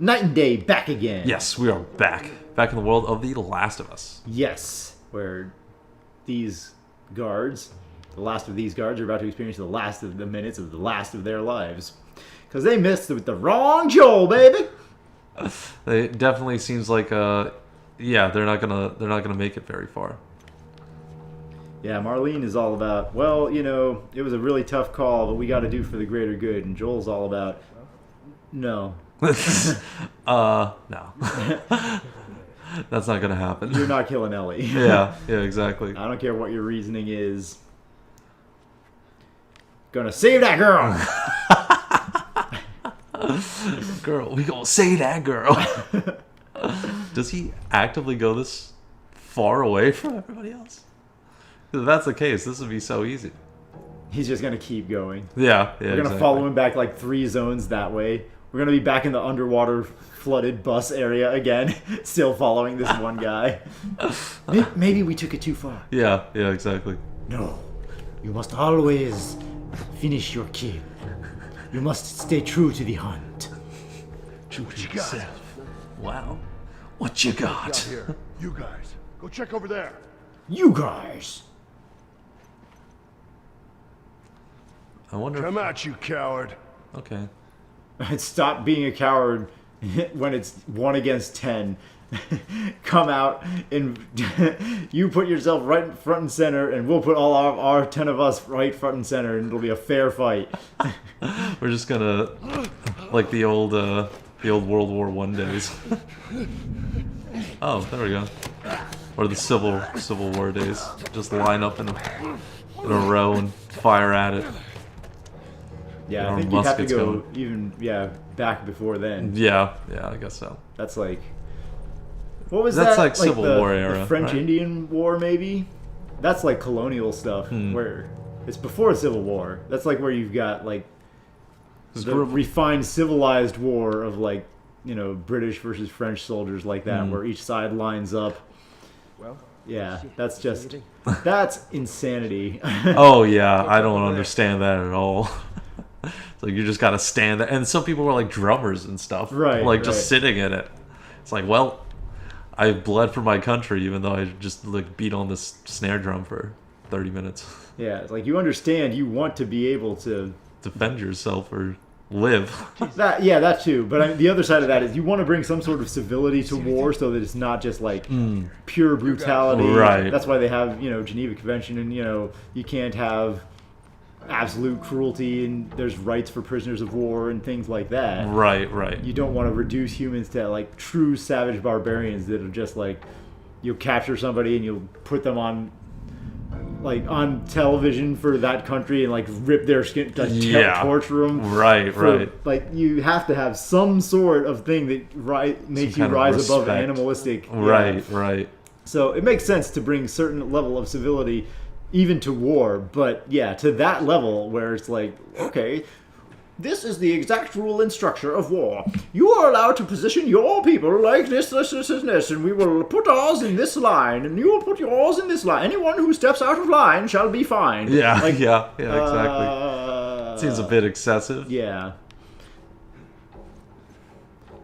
Night and day, back again. Yes, we are back. Back in the world of The Last of Us. Yes, where these guards, the last of these guards, are about to experience the last of the minutes of the last of their lives. Because they missed with the wrong Joel, baby! It definitely seems like, yeah, they're not gonna make it very far. Yeah, Marlene is all about, well, you know, it was a really tough call, but we got to do for the greater good. And Joel's all about, no. No. That's not gonna happen. You're not killing Ellie. Yeah, exactly. I don't care what your reasoning is. Gonna save that girl! Girl, we gonna save that girl. Does he actively go this far away from everybody else? If that's the case, this would be so easy. He's just gonna keep going. Yeah, We're gonna follow him back like 3 zones that way. We're gonna be back in the underwater flooded bus area again, still following this one guy. Maybe we took it too far. Yeah, exactly. No, you must always finish your kill. You must stay true to the hunt. True to yourself. Wow. What you got? Here. You guys, go check over there. You guys! I wonder. Come out, you coward. Okay. Stop being a coward when it's 1 against 10. Come out and you put yourself right front and center, and we'll put all our 10 of us right front and center, and it'll be a fair fight. We're just gonna, like the old World War I days. Oh, there we go. Or the Civil War days. Just line up in a row and fire at it. Yeah, I think you'd have to go even back before then. Yeah, I guess so. That's like, what was That's that? like Civil War era, the French right? Indian War, maybe. That's like colonial stuff. Where it's before Civil War. That's like where you've got like the refined civilized war of like, you know, British versus French soldiers like that, where each side lines up. Well, Yeah, that's just that's insanity. Oh yeah, I don't understand that at all. It's like you just gotta stand there, and some people were like drummers and stuff, Right? Like just sitting in it. It's like, well, I bled for my country, even though I just like beat on this snare drum for 30 minutes. Yeah, it's like you understand. You want to be able to Defend yourself or live. that too. But the other side of that is you want to bring some sort of civility to war, so that it's not just like pure brutality. Right. That's why they have, you know, Geneva Convention, and you know, you can't have absolute cruelty, and there's rights for prisoners of war and things like that. Right. You don't want to reduce humans to like true savage barbarians that are just like, you'll capture somebody and you'll put them on television for that country and like rip their skin, torture them. Right. Like you have to have some sort of thing that makes you rise above animalistic. Right. So it makes sense to bring certain level of civility even to war, but yeah, to that level where it's like, okay, this is the exact rule and structure of war. You are allowed to position your people like this, and we will put ours in this line, and you will put yours in this line. Anyone who steps out of line shall be fined. Yeah, exactly. Seems a bit excessive. Yeah.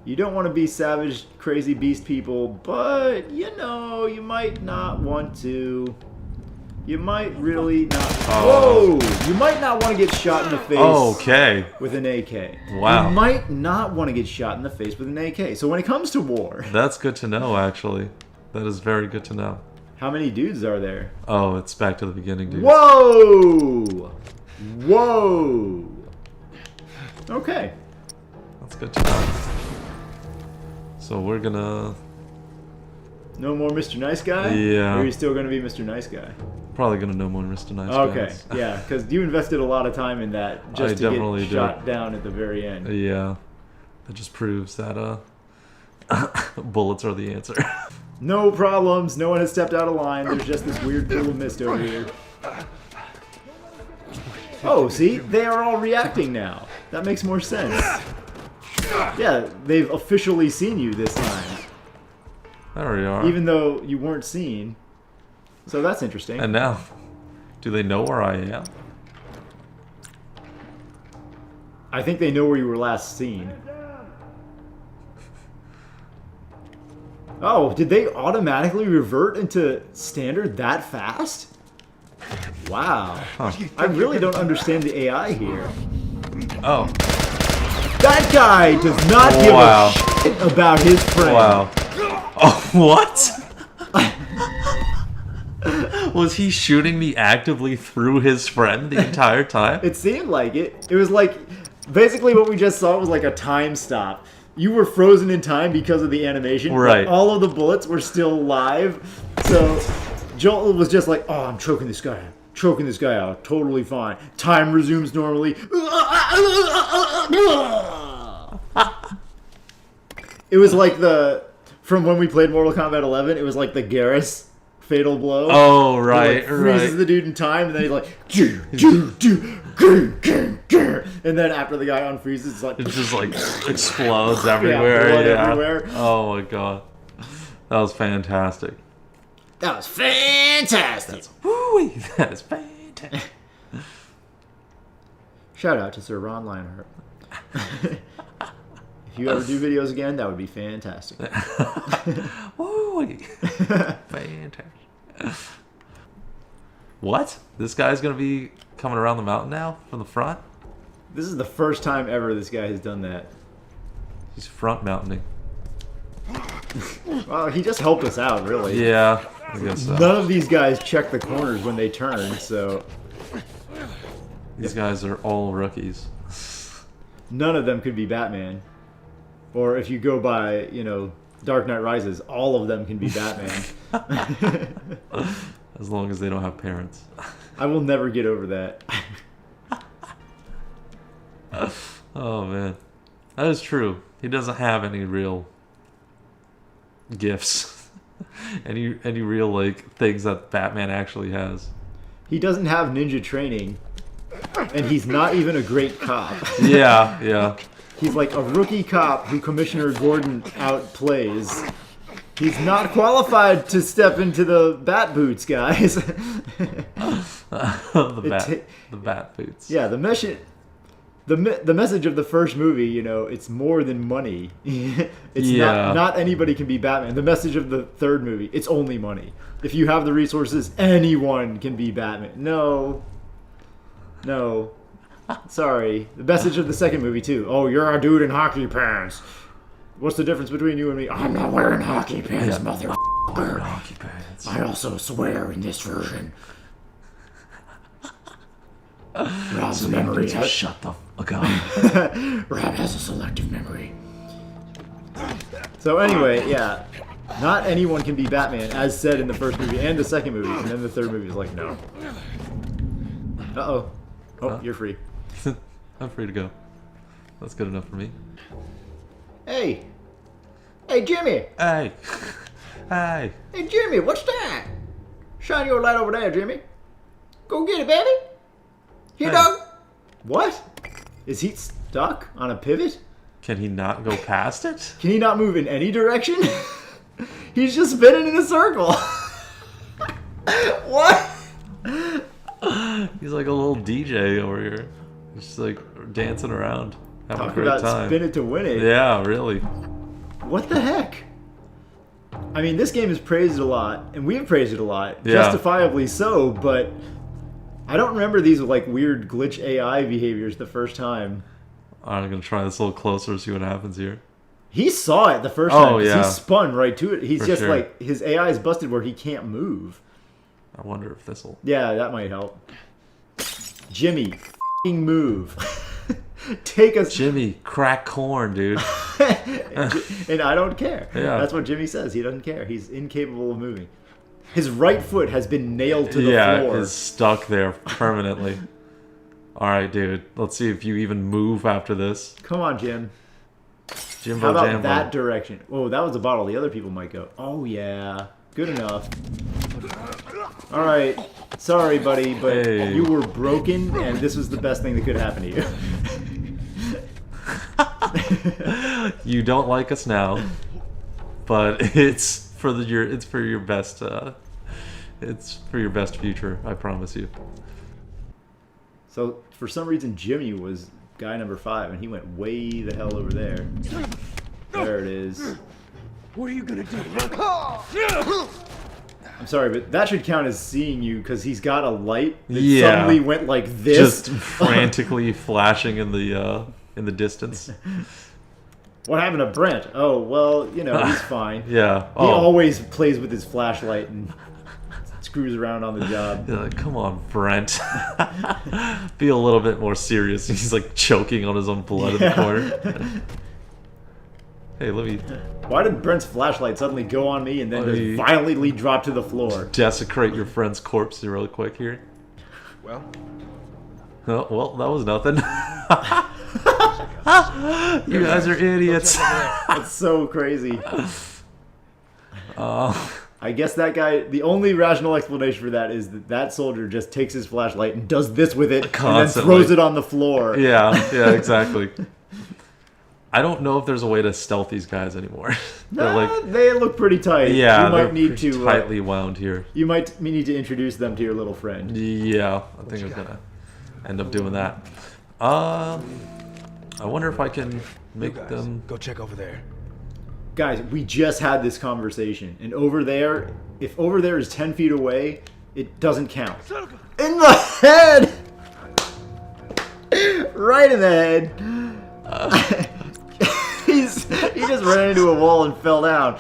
You don't want to be savage, crazy beast people, but, you know, you might not want to. You might really not. Whoa! You might not want to get shot in the face with an AK. Wow. You might not want to get shot in the face with an AK. So when it comes to war. That's good to know, actually. That is very good to know. How many dudes are there? Oh, it's back to the beginning, dude. Whoa! Okay. That's good to know. So we're gonna... No more Mr. Nice Guy? Yeah. Or are you still going to be Mr. Nice Guy? Probably gonna know more Mr. Nice Guy. Okay, yeah, because you invested a lot of time in that just to get shot down at the very end. Yeah. That just proves that bullets are the answer. No problems. No one has stepped out of line. There's just this weird pool of mist over here. Oh, see? They are all reacting now. That makes more sense. Yeah, they've officially seen you this time. There we are. Even though you weren't seen. So that's interesting. And now, do they know where I am? I think they know where you were last seen. Oh, did they automatically revert into standard that fast? Wow. Huh. I really don't understand the AI here. Oh. That guy does not give Wow. a shit about his friend. Wow. Oh, what? Was he shooting me actively through his friend the entire time? It seemed like it. It was like, basically what we just saw was like a time stop. You were frozen in time because of the animation. Right. But all of the bullets were still live. So Joel was just like, oh, I'm choking this guy out. Choking this guy out. Totally fine. Time resumes normally. It was like from when we played Mortal Kombat 11, it was like the Garrus fatal blow. Oh, He, right, like, freezes right. the dude in time, and then he's like, and then after the guy unfreezes, it's like, It just like explodes everywhere. blood Yeah. everywhere. Oh my god. That was fantastic. that was fantastic. Woo! That is fantastic. Shout out to Sir Ron Lionheart. If you ever do videos again, that would be fantastic. Woo! Fantastic. What? This guy's gonna be coming around the mountain now from the front? This is the first time ever this guy has done that. He's front mounting. Well, he just helped us out, really. Yeah, I guess so. None of these guys check the corners when they turn, so These guys are all rookies. none of them could be Batman. Or if you go by, Dark Knight Rises, all of them can be Batman. As long as they don't have parents. I will never get over that. Oh man. That is true. He doesn't have any real gifts. any real like things that Batman actually has. He doesn't have ninja training, and he's not even a great cop. Yeah, yeah. He's like a rookie cop who Commissioner Gordon outplays. He's not qualified to step into the bat boots, guys. the bat boots. Yeah, the message of the first movie, it's more than money. It's not anybody can be Batman. The message of the third movie, it's only money. If you have the resources, anyone can be Batman. No. Sorry. The message of the second movie too. Oh, you're a dude in hockey pants. What's the difference between you and me? I'm not wearing hockey pants, motherfucker. Hockey pants. I also swear in this version. Rob's memory has... Shut the fuck up. Rob has a selective memory. So anyway, yeah. Not anyone can be Batman, as said in the first movie and the second movie. And then the third movie is like, no. Uh-oh. Oh, you're free. I'm free to go. That's good enough for me. Hey! Hey, Jimmy! Hey! Hey! Hey, Jimmy, what's that? Shine your light over there, Jimmy. Go get it, baby! Here, Hey. dog! What? Is he stuck on a pivot? Can he not go past it? Can he not move in any direction? He's just spinning in a circle. What? He's like a little DJ over here. He's just like dancing around, having Talk a great about time. spin it to win it. Yeah, really. What the heck? I mean, this game is praised a lot, and we've praised it a lot, Yeah. justifiably so, but I don't remember these like weird glitch AI behaviors the first time. I'm gonna try this a little closer, see what happens here. He saw it the first Oh, time 'cause yeah. he spun right to it. He's For just sure. like, his AI is busted where he can't move. I wonder if this'll... Yeah, that might help. Jimmy, f***ing move. Take us. Jimmy, crack corn, dude. And I don't care. Yeah. That's what Jimmy says. He doesn't care. He's incapable of moving. His right foot has been nailed to the Yeah, floor. is stuck there permanently. Alright, dude. Let's see if you even move after this. Come on, Jim. Jimbo How about Jambo. that direction? Oh, that was the bottle. The other people might go. Oh, yeah. Good enough. All right. Sorry, buddy, but Hey. you were broken, and this was the best thing that could happen to you. You don't like us now, but it's for your best future, I promise you. So, for some reason, Jimmy was guy number 5, and he went way the hell over there. There it is. What are you gonna do? I'm sorry, but that should count as seeing you because he's got a light that Yeah. suddenly went like this. Just frantically flashing in the distance. What happened to Brent? Oh, well, you know, he's fine. Yeah. He Oh. always plays with his flashlight and screws around on the job. Yeah, like, come on, Brent. Be a little bit more serious. He's like choking on his own blood in the corner. Hey, let me Why did Brent's flashlight suddenly go on me and then Let just me- violently drop to the floor? desecrate your friend's corpse real quick here. Well, Oh, well, that was nothing. You guys are idiots. That's so crazy. Uh, I guess that guy, the only rational explanation for that is that that soldier just takes his flashlight and does this with it Constantly. and then throws it on the floor. yeah, exactly. I don't know if there's a way to stealth these guys anymore. They're Nah, like, they look pretty tight. yeah, you they're might need pretty to tightly wound here. you might need to introduce them to your little friend. Yeah, I think I'm gonna end up doing that. I wonder if I can make guys, them. go check over there. Guys, we just had this conversation, and over there, if over there is 10 feet away, it doesn't count. In the head! Right in the head. He just ran into a wall and fell down.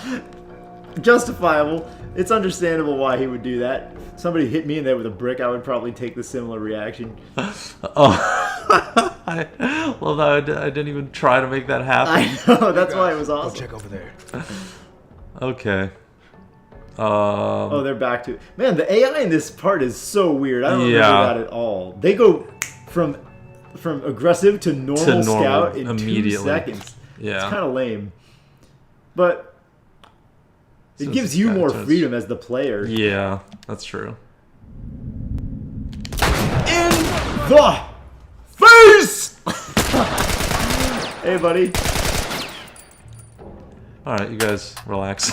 Justifiable. It's understandable why he would do that. Somebody hit me in there with a brick, I would probably take the similar reaction. Oh, well, no, I didn't even try to make that happen. I know, that's why it was Go awesome. check over there. Okay. Oh, they're back to... Man, the AI in this part is so weird. I don't remember Yeah. that at all. They go from aggressive to normal, scout in 2 immediately. seconds. Yeah. It's kind of lame. But it Since gives the you guy more turns- freedom as the player. Yeah, that's true. In the face! Hey, buddy. All right, you guys relax.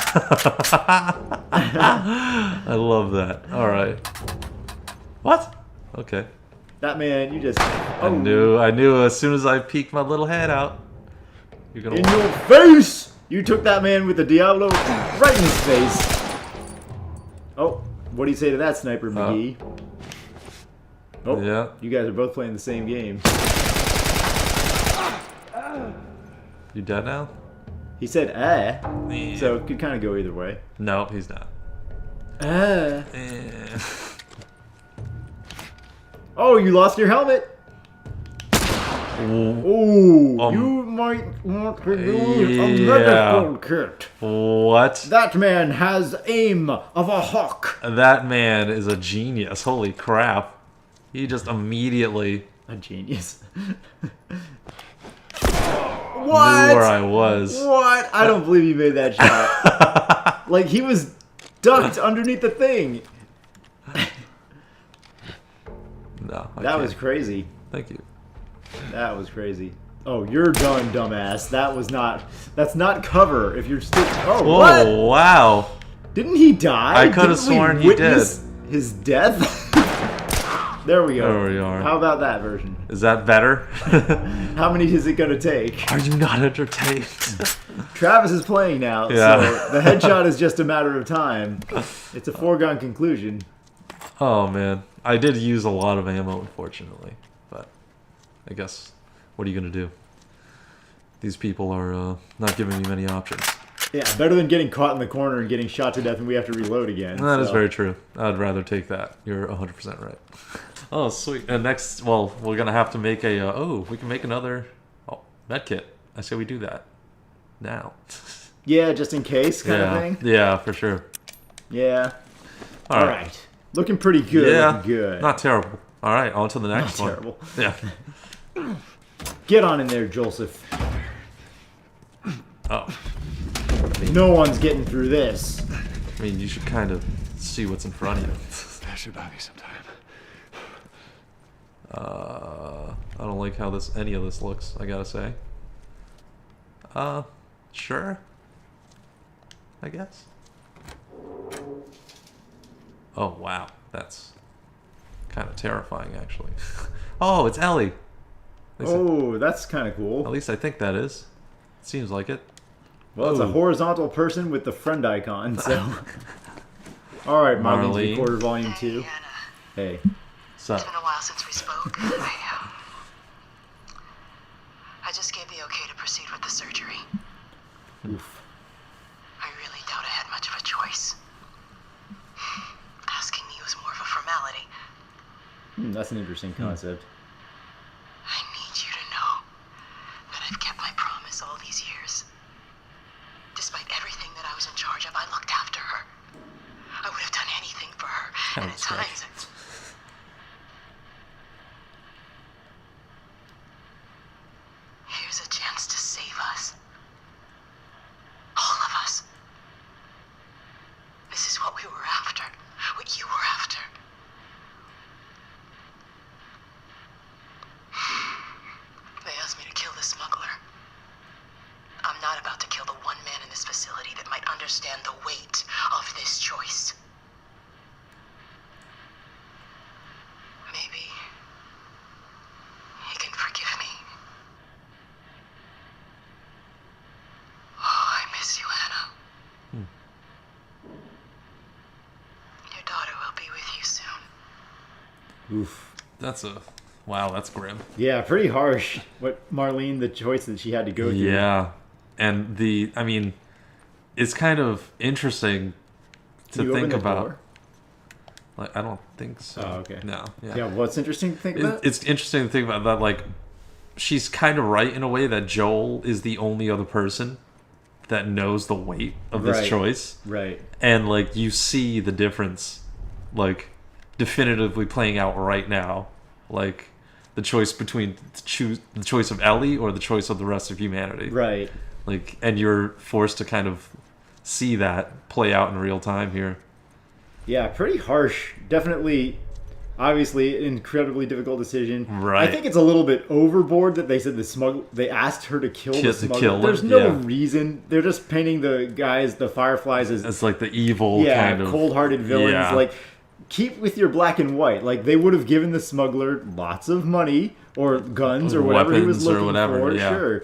I love that. All right. What? Okay. That man, you just... I knew as soon as I peeked my little head out, you're gonna. In your face! You took that man with the Diablo right in his face. Oh, what do you say to that, Sniper McGee? Oh, Yeah. you guys are both playing the same game. You dead now? He said, so it could kind of go either way. No, he's not. Eh. Eh. Oh, you lost your helmet. Ooh, you might want to use a yeah. medical kit. What? That man has aim of a hawk. That man is a genius. Holy crap. He just immediately A genius. knew What? where I was. What? I don't believe you made that shot. Like, he was ducked underneath the thing. No, I That can't. was crazy. Thank you. That was crazy. Oh, you're done, dumbass. That's not cover if you're still... Oh, Whoa, what? wow. Didn't he die? I coulda Didn't we sworn he witness his death? There we go. There we are. How about that version? Is that better? How many is it gonna take? Are you not entertained? Travis is playing now, Yeah. so the headshot is just a matter of time. It's a foregone conclusion. Oh, man. I did use a lot of ammo, unfortunately. But I guess, what are you going to do? These people are not giving me many options. Yeah, better than getting caught in the corner and getting shot to death and we have to reload again. That is so. very true. I'd rather take that. You're 100% right. Oh, sweet. And next, well, we're going to have to make a... we can make another med kit. I say we do that now. Yeah, just in case kind yeah. of thing. Yeah, for sure. Yeah. All All right. right. Looking pretty good. Yeah, Looking good. not terrible. All right, on to the next Not one. terrible. Yeah. Get on in there, Joseph. Oh, No one's getting through this. I mean, you should kind of see what's in front of you. That should buy me some time. I don't like how any of this looks, I gotta say. Sure. I guess. Oh, wow. That's kind of terrifying, actually. Oh, it's Ellie. At least Oh, that's kind of at cool. least I think that is. Seems like it. Well, it's a Oh. horizontal person with the friend icon, so... Alright, Marlene's Marlene. Recorder Volume 2. Hey, Anna. Hey. So, It's been a while since we spoke. I just gave the okay to proceed with the surgery. Oof. I really doubt I had much of a choice. Asking me was more of a formality. That's an interesting concept. I need you to know that I've kept my promise all these years. Despite everything that I was in charge of, I looked after her. I would have done anything for her. And at Sounds times, here's a chance to save us. All of us. This is what we were after. What you were after. They asked me to kill the smuggler. I'm not about to kill the one man in this facility that might understand the weight of this choice. Maybe he can forgive me. Oh, I miss you, Anna. Your daughter will be with you soon. Oof. that's a... Wow, that's grim. Yeah, pretty harsh. What Marlene, the choice that she had to go through. Yeah. And I mean, it's kind of interesting Can to you open think the about. door? Like, I don't think so. Oh, okay. No. Yeah. Yeah, what's interesting to think about? It's interesting to think about that. Like, she's kind of right in a way that Joel is the only other person that knows the weight of this Right. choice, Right. and like you see the difference, like definitively playing out right now. Like the choice between the choice of Ellie or the choice of the rest of humanity. Right. Like, and you're forced to kind of see that play out in real time here. Yeah, pretty harsh. Definitely, obviously, an incredibly difficult decision. Right. I think it's a little bit overboard that they said they asked her to kill the To smuggler. kill him, There's no yeah. reason. They're just painting the fireflies as It's like the evil kind of cold-hearted villains. Yeah. Like, keep with your black and white. Like, they would have given the smuggler lots of money or guns or whatever he was Weapons or looking whatever, for. yeah. Sure.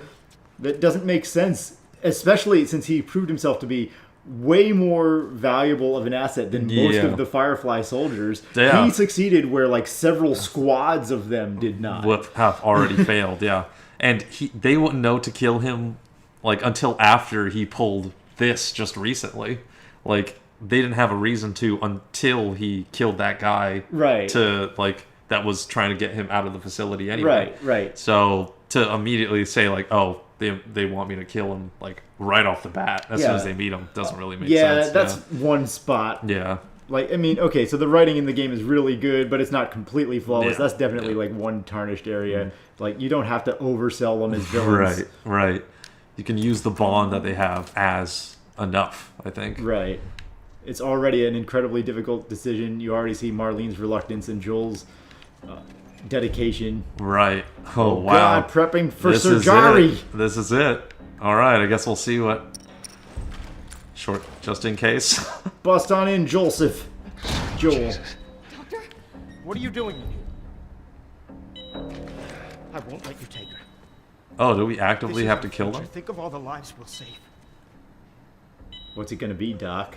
That doesn't make sense, especially since he proved himself to be way more valuable of an asset than most Yeah. of the Firefly soldiers. Yeah. He succeeded where like several squads of them did not. have already failed. Yeah, and they wouldn't know to kill him like until after he pulled this just recently. Like they didn't have a reason to until he killed that guy. Right. To like that was trying to get him out of the facility anyway. Right. So to immediately say like, oh, they want me to kill him like right off the bat as soon as they meet him doesn't really make Yeah, sense. that's one spot. Yeah. Like, I mean, okay, so the writing in the game is really good, but it's not completely flawless. Yeah, That's definitely yeah. like one tarnished area. Like, you don't have to oversell them as villains. Right. You can use the bond that they have as enough, I think. Right. It's already an incredibly difficult decision. You already see Marlene's reluctance and Joel's dedication. Right. Oh, wow. God, prepping for This surgery. is it. This is it. All right, I guess we'll see what... Short, just in case. Bust on in, Joseph. Joel. Doctor? What are you doing in here? I won't let you take her. Oh, do we actively This is have our to kill future. them? Think of all the lives we'll save. What's it gonna be, Doc?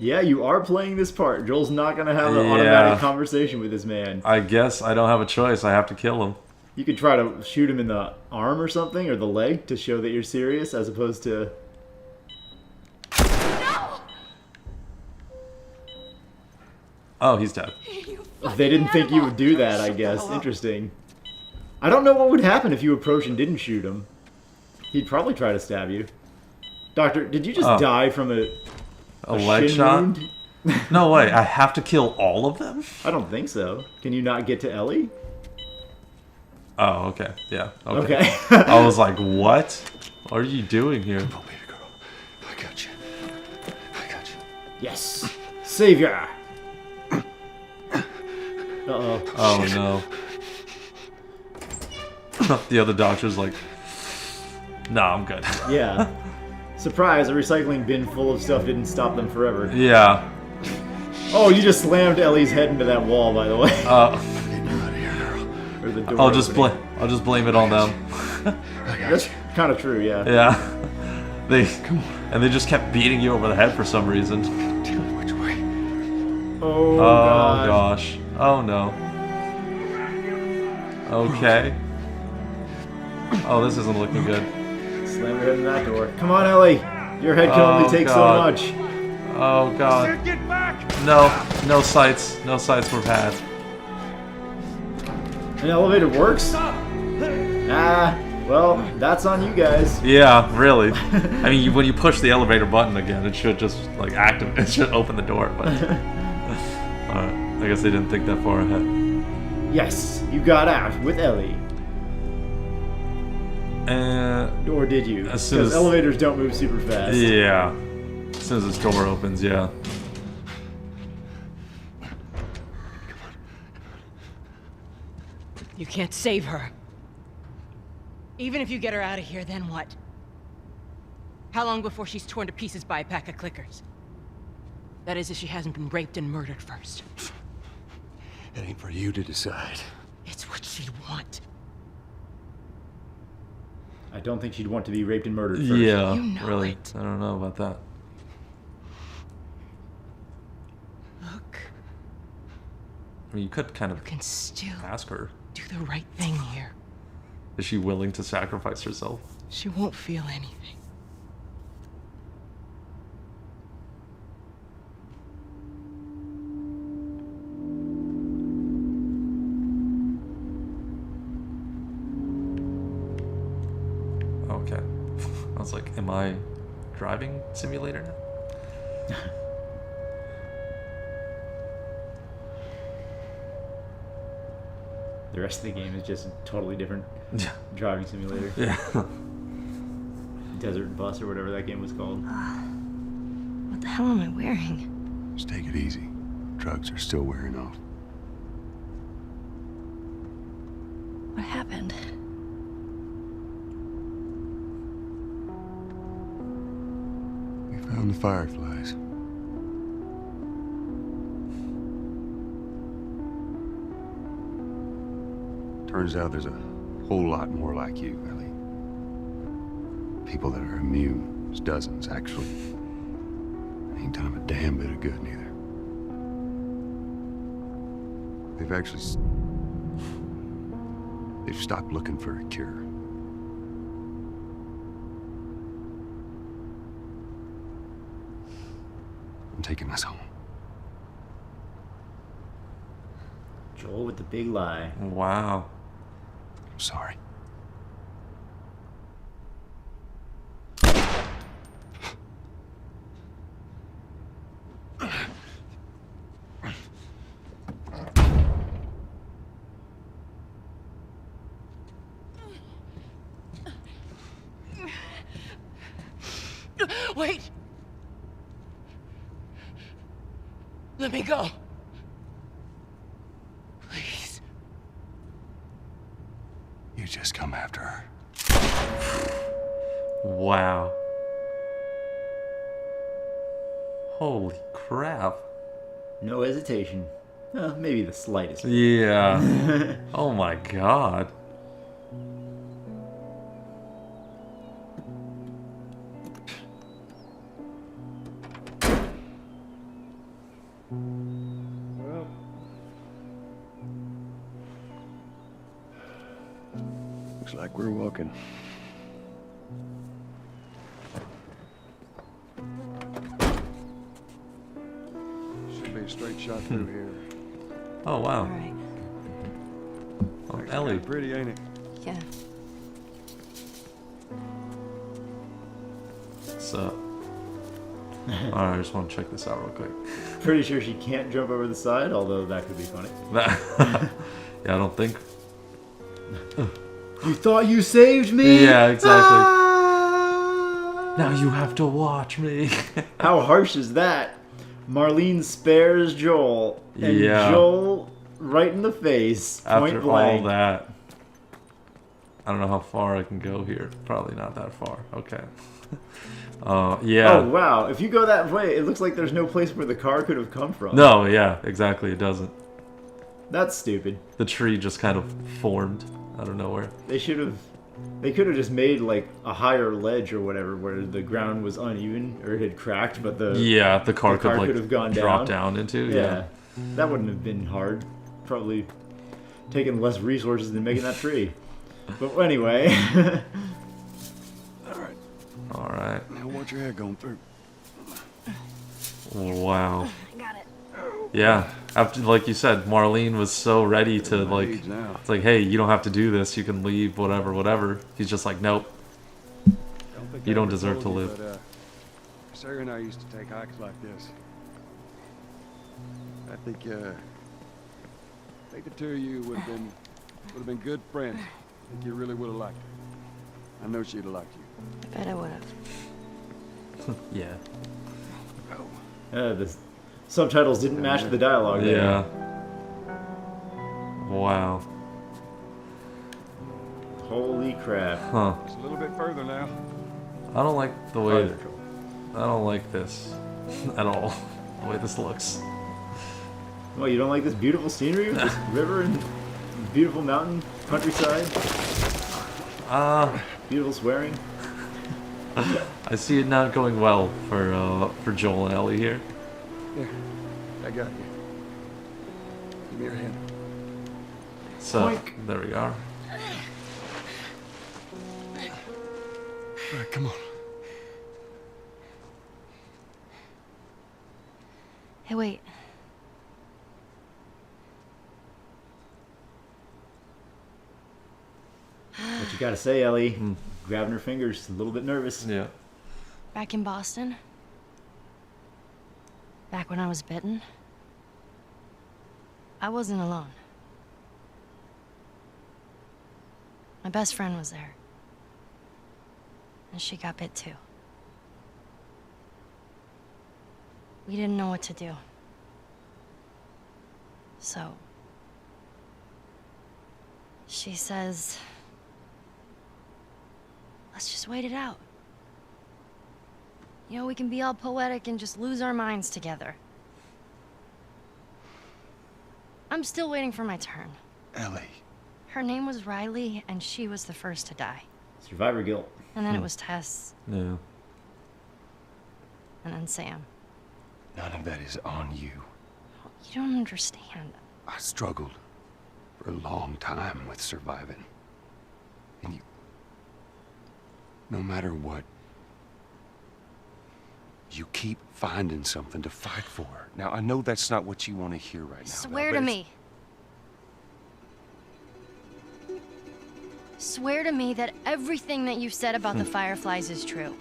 Yeah, you are playing this part. Joel's not gonna have an Yeah. automatic conversation with this man. I guess I don't have a choice. I have to kill him. You could try to shoot him in the arm or something, or the leg, to show that you're serious, as opposed to... Oh, he's dead. They didn't think you would do that, I guess. Interesting. I don't know what would happen if you approached and didn't shoot him. He'd probably try to stab you. Doctor, did you just Oh. die from a leg shin shot? wound? No way. I have to kill all of them? I don't think so. Can you not get to Ellie? Oh, okay. Yeah. Okay. Okay. I was like, what? What are you doing here? Oh, baby girl. I got you. I got you. Yes. Savior. Uh-oh. Oh, no. The other doctor's like, nah, I'm good. Yeah. Surprise, a recycling bin full of stuff didn't stop them forever. Yeah. Oh, you just slammed Ellie's head into that wall, by the way. Or the door I'll just opening. blame it on them. That's kind of true, yeah. Yeah. And they just kept beating you over the head for some reason. Tell me which way. Oh, Oh God. gosh. Oh no. Okay. Oh, this isn't looking good. Slam your head in that door. Come on, Ellie. Your head can only take God. so much. Oh god. Get back! No. No sights. No sights were bad. An elevator works? Ah, well, that's on you guys. Yeah, really. I mean, when you push the elevator button again, it should just like activate. It should open the door. But alright. I guess they didn't think that far ahead. Yes, you got out with Ellie. Or did you? As soon Because as- elevators don't move super fast. Yeah. As soon as this door opens, yeah. You can't save her. Even if you get her out of here, then what? How long before she's torn to pieces by a pack of clickers? That is, if she hasn't been raped and murdered first. It ain't for you to decide. It's what she'd want. I don't think she'd want to be raped and murdered first. Yeah, You know really. it. I don't know about that. Look, I mean, you could kind of you can still ask her. do the right thing here. Is she willing to sacrifice herself? She won't feel anything. Okay. I was like, am I driving simulator now? The rest of the game is just a totally different Yeah. driving simulator. Yeah. Desert Bus or whatever that game was called. What the hell am I wearing? Just take it easy. Drugs are still wearing off. What happened? We found the fireflies. Turns out there's a whole lot more like you, Ellie. People that are immune. There's dozens, actually. Ain't done 'em a damn bit of good, neither. They've actually... They've stopped looking for a cure. I'm taking us home. Joel with the big lie. Wow. I'm sorry. Wait! Let me go. Please. You just come after her. Wow. Holy crap. No hesitation. Maybe the slightest. Yeah. Oh my god. Well, Looks like we're walking. Should be a straight shot through here. Oh wow. All right. Oh, Ellie. Pretty, ain't it? Yeah. So. Alright, I just want to check this out real quick. Pretty sure she can't jump over the side, although that could be funny. Yeah, I don't think. You thought you saved me? Yeah, exactly. Ah! Now you have to watch me. How harsh is that? Marlene spares Joel, and Yeah. Joel right in the face, point After blank. all that. I don't know how far I can go here. Probably not that far. Okay. Yeah. Oh wow! If you go that way, it looks like there's no place where the car could have come from. No, yeah, exactly. It doesn't. That's stupid. The tree just kind of formed out of nowhere. They could have just made like a higher ledge or whatever where the ground was uneven or it had cracked, but the car could like have gone drop down into. Yeah, that wouldn't have been hard. Probably taken less resources than making that tree. But anyway. All right. Now watch your head going through. Wow. I got it. Yeah. After, like you said, Marlene was so ready to like. It's like, hey, you don't have to do this. You can leave. Whatever. He's just like, nope. You don't deserve to live. But, Sarah and I used to take hikes like this. I think the two of you would have been good friends. I think you really would have liked her. I know she'd have liked you. I bet I would have. Yeah. The subtitles didn't match the dialogue there. Yeah. Wow. Holy crap. Huh. It's a little bit further now. I don't like the way. Fire control. I don't like this at all. The way this looks. Well, you don't like this beautiful scenery with this river and beautiful mountain countryside? Beautiful swearing? I see it not going well for Joel and Ellie here. Here, I got you. Give me your hand. So Boink. there we are. All right, come on. Hey, wait. What you gotta say, Ellie? Grabbing her fingers, a little bit nervous. Yeah. Back in Boston? Back when I was bitten? I wasn't alone. My best friend was there. And she got bit too. We didn't know what to do. So... she says... let's just wait it out. You know, we can be all poetic and just lose our minds together. I'm still waiting for my turn. Ellie. Her name was Riley, and she was the first to die. Survivor guilt. And then it was Tess, Yeah. and then Sam. None of that is on you. You don't understand. I struggled for a long time with surviving. And you... no matter what, you keep finding something to fight for. Now, I know that's not what you want to hear right now. Swear but to it's- me. Swear to me that everything that you've said about the Fireflies is true.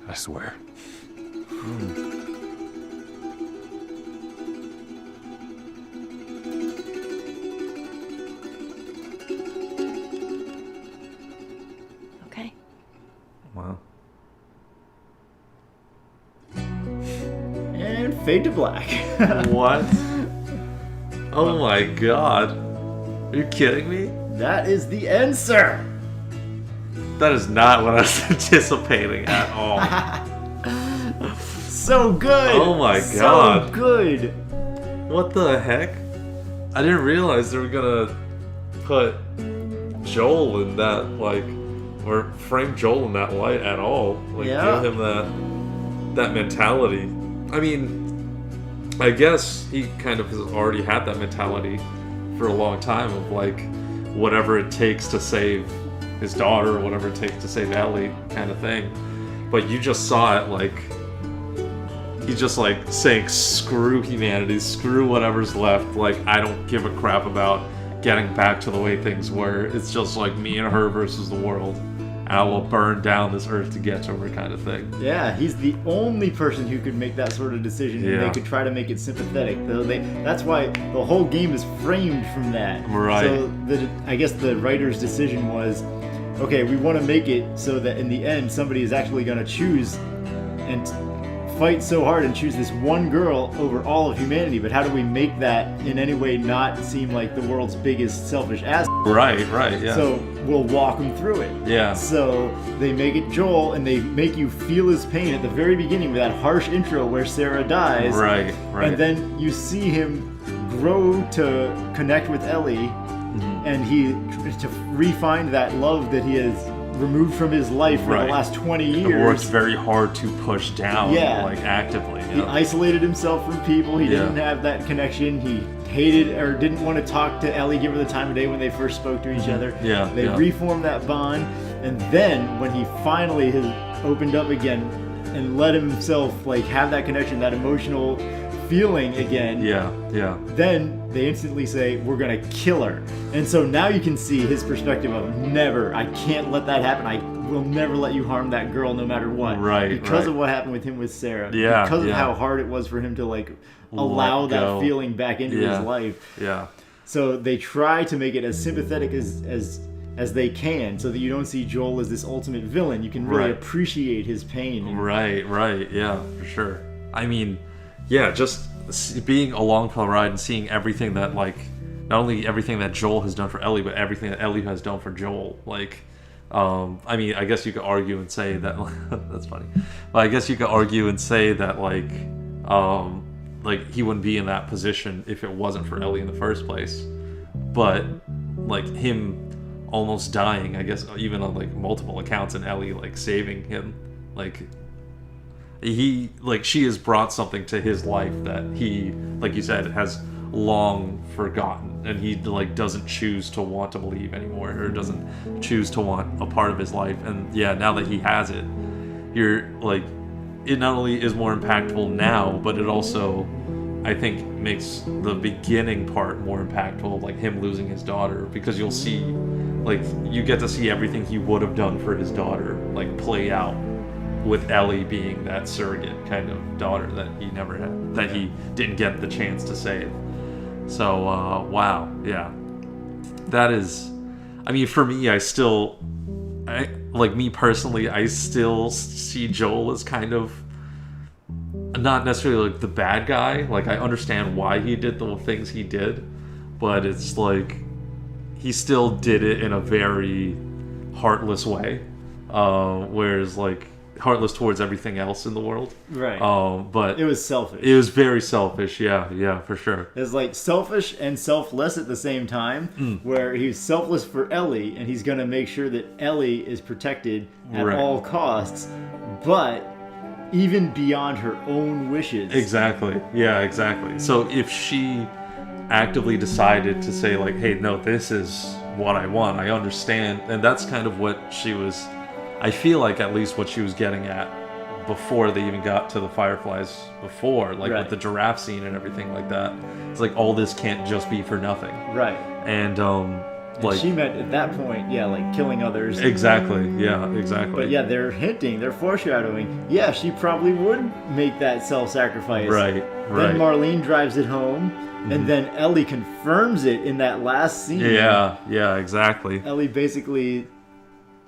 I swear. Okay? Wow. And fade to black. What? Oh my god. Are you kidding me? That is the end, sir. That is not what I was anticipating at all. So good. Oh my So God. good. What the heck? I didn't realize they were gonna put Joel in that, like, or frame Joel in that light at all. Like, Yeah. give him that mentality. I mean, I guess he kind of has already had that mentality for a long time of, like, whatever it takes to save his daughter, or whatever it takes to save Ellie, kind of thing. But you just saw it, like, he's just, like, saying, screw humanity, screw whatever's left, like, I don't give a crap about getting back to the way things were. It's just, like, me and her versus the world. And I will burn down this earth to get to her, kind of thing. Yeah, he's the only person who could make that sort of decision, and Yeah. they could try to make it sympathetic. That's why the whole game is framed from that. Right. So I guess the writer's decision was, okay, we want to make it so that in the end somebody is actually going to choose and fight so hard and choose this one girl over all of humanity, but how do we make that in any way not seem like the world's biggest selfish ass? Right, yeah. So will walk him through it. Yeah. So they make it Joel, and they make you feel his pain at the very beginning with that harsh intro where Sarah dies. Right. And then you see him grow to connect with Ellie, and to re-find that love that he has removed from his life for the last 20 years. It worked very hard to push down, Yeah. like actively. He isolated himself from people. He didn't have that connection. He hated or didn't want to talk to Ellie, give her the time of day when they first spoke to each other. Yeah, They reformed that bond, and then when he finally has opened up again and let himself like have that connection, that emotional feeling again. Yeah. Then they instantly say, we're gonna kill her. And so now you can see his perspective of never, I can't let that happen. I will never let you harm that girl no matter what. Because of what happened with him with Sarah. Yeah. Because of how hard it was for him to like allow that feeling back into his life. Yeah. So they try to make it as sympathetic as they can, so that you don't see Joel as this ultimate villain. You can really appreciate his pain. Right, yeah, for sure. I mean, yeah, just being along for the ride and seeing everything that, like, not only everything that Joel has done for Ellie, but everything that Ellie has done for Joel. Like, I mean, I guess you could argue and say that, that's funny, but I guess you could argue and say that, like he wouldn't be in that position if it wasn't for Ellie in the first place. But, like, him almost dying, I guess, even on, like, multiple accounts, and Ellie, like, saving him, like, she has brought something to his life that he, like you said, has long forgotten, and he, like, doesn't choose to want to believe anymore, or doesn't choose to want a part of his life. And yeah, now that he has it, you're like, it not only is more impactful now, but it also, I think, makes the beginning part more impactful, like him losing his daughter, because you'll see, like, you get to see everything he would have done for his daughter, like, play out, with Ellie being that surrogate kind of daughter that he never had, that he didn't get the chance to save. So, wow, yeah. That is, I mean, for me, like, me personally, I still see Joel as kind of, not necessarily, like, the bad guy. Like, I understand why he did the things he did, but it's like, he still did it in a very heartless way, whereas, like, heartless towards everything else in the world. Right. But it was selfish. It was very selfish, yeah, for sure. It's like selfish and selfless at the same time, where he's selfless for Ellie, and he's going to make sure that Ellie is protected at all costs, but even beyond her own wishes. Exactly. Yeah, exactly. So if she actively decided to say, like, hey, no, this is what I want, I understand, and that's kind of what she was, I feel like, at least what she was getting at before they even got to the Fireflies before, like, with the giraffe scene and everything like that. It's like, all this can't just be for nothing. Right. And, like, she meant at that point, like, killing others. Exactly, yeah, exactly. But yeah, they're hinting, they're foreshadowing, yeah, she probably would make that self-sacrifice. Right. Then Marlene drives it home, and then Ellie confirms it in that last scene. Yeah, exactly. Ellie basically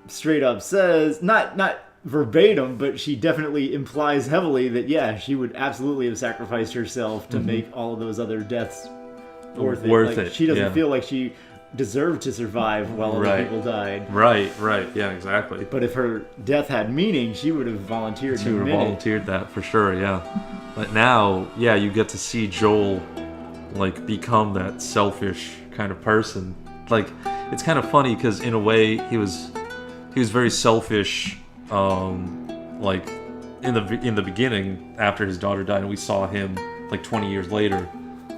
straight up says, not verbatim, but she definitely implies heavily that, yeah, she would absolutely have sacrificed herself to make all of those other deaths worth it. She doesn't feel like she deserved to survive while other people died. Right, yeah, exactly. But if her death had meaning, she would have volunteered. She would have volunteered that for sure, yeah. But now, yeah, you get to see Joel, like, become that selfish kind of person. Like, it's kind of funny because in a way he was very selfish, like, in the beginning after his daughter died, and we saw him, like, 20 years later.